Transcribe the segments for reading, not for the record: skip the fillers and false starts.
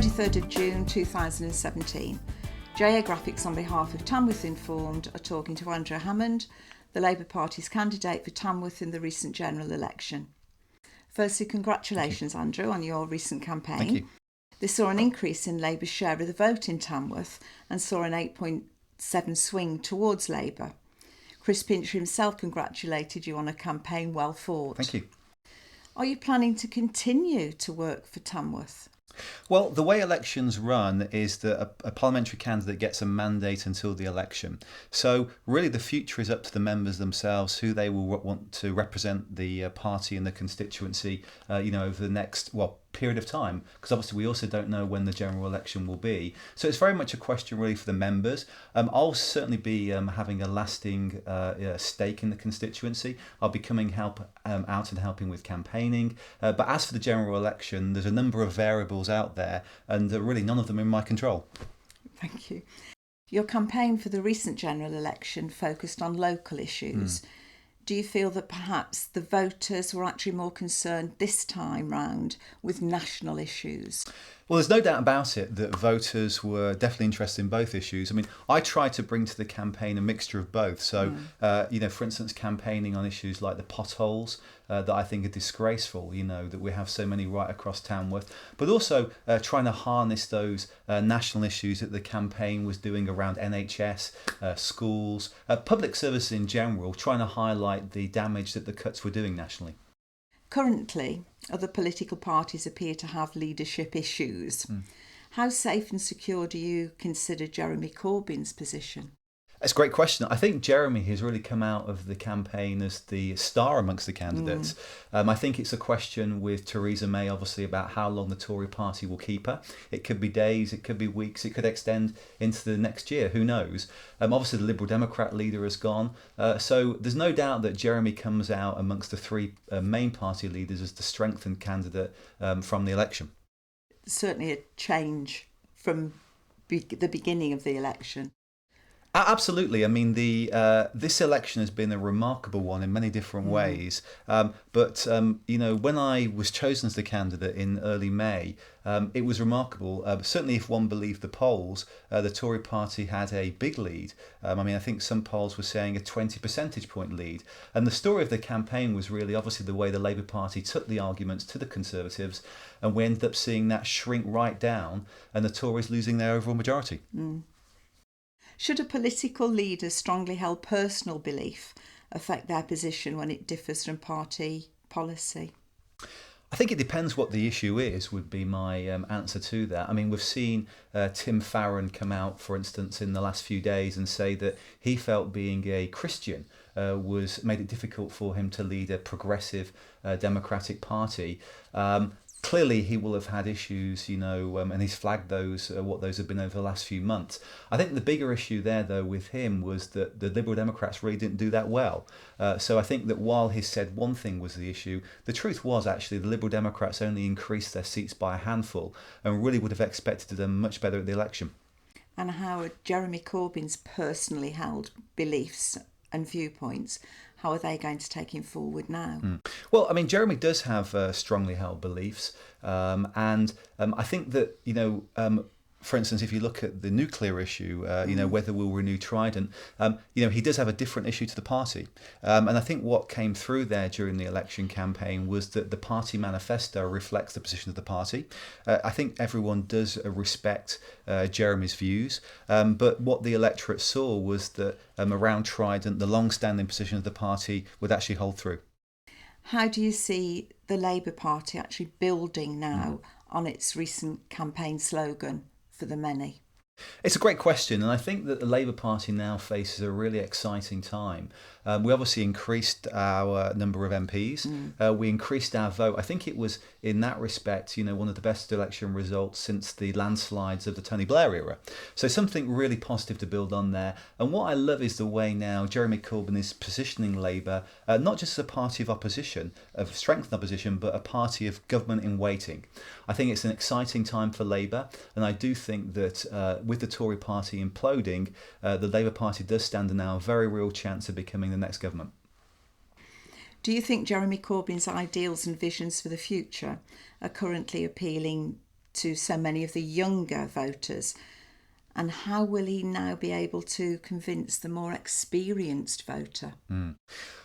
23rd of June 2017. JAGraphics on behalf of Tamworth Informed are talking to Andrew Hammond, the Labour Party's candidate for Tamworth in the recent general election. Firstly, congratulations, Andrew, on your recent campaign. Thank you. This saw an increase in Labour's share of the vote in Tamworth and saw an 8.7 swing towards Labour. Chris Pincher himself congratulated you on a campaign well fought. Thank you. Are you planning to continue to work for Tamworth? Well, the way elections run is that a parliamentary candidate gets a mandate until the election. So really the future is up to the members themselves, who they will want to represent the party and the constituency, over the next, period of time, because obviously we also don't know when the general election will be. So it's very much a question really for the members. I'll certainly be having a lasting stake in the constituency. I'll be coming out and helping with campaigning. But as for the general election, there's a number of variables out there, and really none of them in my control. Thank you. Your campaign for the recent general election focused on local issues. Do you feel that perhaps the voters were actually more concerned this time round with national issues? Well, there's no doubt about it that voters were definitely interested in both issues. I mean, I tried to bring to the campaign a mixture of both. So, for instance, campaigning on issues like the potholes that I think are disgraceful, that we have so many right across Tamworth, but also trying to harness those national issues that the campaign was doing around NHS, schools, public services in general, trying to highlight the damage that the cuts were doing nationally. Currently, other political parties appear to have leadership issues. How safe and secure do you consider Jeremy Corbyn's position? That's a great question. I think Jeremy has really come out of the campaign as the star amongst the candidates. I think it's a question with Theresa May, obviously, about how long the Tory party will keep her. It could be days, it could be weeks, it could extend into the next year, who knows? Obviously, the Liberal Democrat leader has gone. So there's no doubt that Jeremy comes out amongst the three main party leaders as the strengthened candidate from the election. Certainly a change from the beginning of the election. Absolutely. I mean, this election has been a remarkable one in many different ways. But when I was chosen as the candidate in early May, it was remarkable. Certainly, if one believed the polls, the Tory party had a big lead. I think some polls were saying a 20 percentage point lead. And the story of the campaign was really obviously the way the Labour Party took the arguments to the Conservatives, and we ended up seeing that shrink right down and the Tories losing their overall majority. Should a political leader's strongly held personal belief affect their position when it differs from party policy? I think it depends what the issue is, would be my answer to that. I mean, we've seen Tim Farron come out, for instance, in the last few days and say that he felt being a Christian made it difficult for him to lead a progressive democratic party. Clearly, he will have had issues, and he's flagged those, what those have been over the last few months. I think the bigger issue there, though, with him was that the Liberal Democrats really didn't do that well. So I think that while he said one thing was the issue, the truth was actually the Liberal Democrats only increased their seats by a handful and really would have expected them much better at the election. And how are Jeremy Corbyn's personally held beliefs and viewpoints, how are they going to take him forward now? Well, I mean, Jeremy does have strongly held beliefs. And I think that, for instance, if you look at the nuclear issue, whether we'll renew Trident, he does have a different issue to the party. And I think what came through there during the election campaign was that the party manifesto reflects the position of the party. I think everyone does respect Jeremy's views. But what the electorate saw was that around Trident, the long-standing position of the party would actually hold through. How do you see the Labour Party actually building now on its recent campaign slogan, for the many? It's a great question, and I think that the Labour Party now faces a really exciting time. We obviously increased our number of MPs. We increased our vote. I think it was, in that respect, one of the best election results since the landslides of the Tony Blair era. So something really positive to build on there. And what I love is the way now Jeremy Corbyn is positioning Labour, not just as a party of opposition, of strengthened opposition, but a party of government in waiting. I think it's an exciting time for Labour, and I do think that with the Tory party imploding, the Labour Party does stand now a very real chance of becoming the next government. Do you think Jeremy Corbyn's ideals and visions for the future are currently appealing to so many of the younger voters? And how will he now be able to convince the more experienced voter?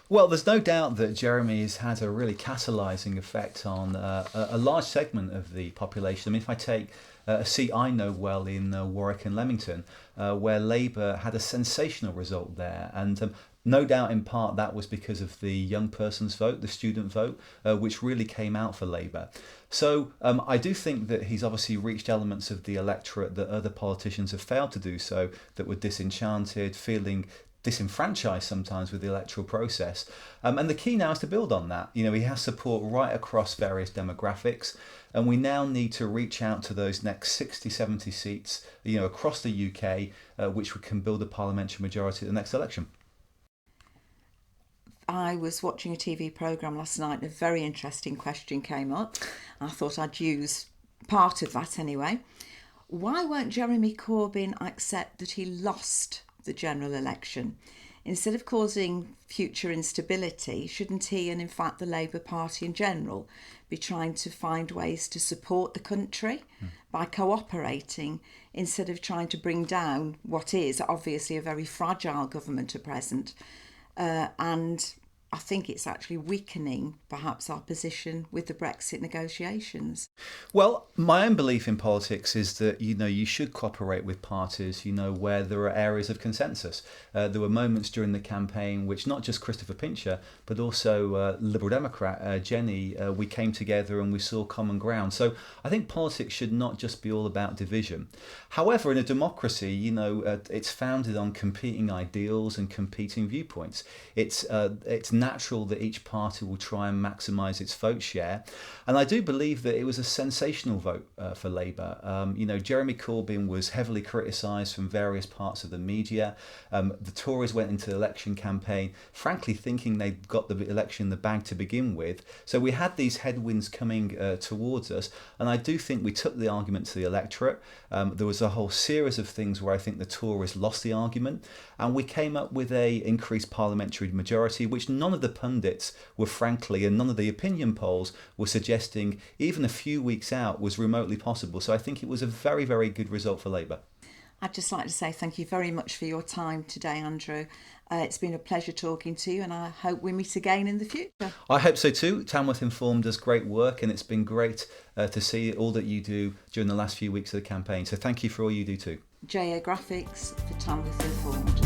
Well, there's no doubt that Jeremy has had a really catalysing effect on a large segment of the population. I mean, if I take a seat I know well in Warwick and Leamington, where Labour had a sensational result there, and no doubt in part that was because of the young person's vote, the student vote, which really came out for Labour. So I do think that he's obviously reached elements of the electorate that other politicians have failed to do so, that were disenchanted, feeling disenfranchised sometimes with the electoral process. And the key now is to build on that. You know, he has support right across various demographics, and we now need to reach out to those next 60, 70 seats, you know, across the UK, which we can build a parliamentary majority at the next election. I was watching a TV programme last night and a very interesting question came up. I thought I'd use part of that anyway. Why won't Jeremy Corbyn accept that he lost the general election? Instead of causing future instability, shouldn't he, and in fact the Labour Party in general, be trying to find ways to support the country by cooperating instead of trying to bring down what is obviously a very fragile government at present? And I think it's actually weakening perhaps our position with the Brexit negotiations. Well, my own belief in politics is that, you know, you should cooperate with parties, you know, where there are areas of consensus. There were moments during the campaign which not just Christopher Pincher, but also Liberal Democrat Jenny, we came together and we saw common ground. So I think politics should not just be all about division. However, in a democracy, you know, it's founded on competing ideals and competing viewpoints. It's natural that each party will try and maximise its vote share. And I do believe that it was a sensational vote for Labour. You know, Jeremy Corbyn was heavily criticised from various parts of the media. The Tories went into the election campaign, frankly, thinking they'd got the election in the bag to begin with. So we had these headwinds coming towards us. And I do think we took the argument to the electorate. There was a whole series of things where I think the Tories lost the argument. And we came up with a increased parliamentary majority, which none of the pundits were frankly, and none of the opinion polls were suggesting even a few weeks out was remotely possible. So I think it was a very, very good result for Labour. I'd just like to say thank you very much for your time today, Andrew. It's been a pleasure talking to you, and I hope we meet again in the future. I hope so too. Tamworth Informed does great work, and it's been great to see all that you do during the last few weeks of the campaign. So thank you for all you do too. JAGraphics for Tamworth Informed.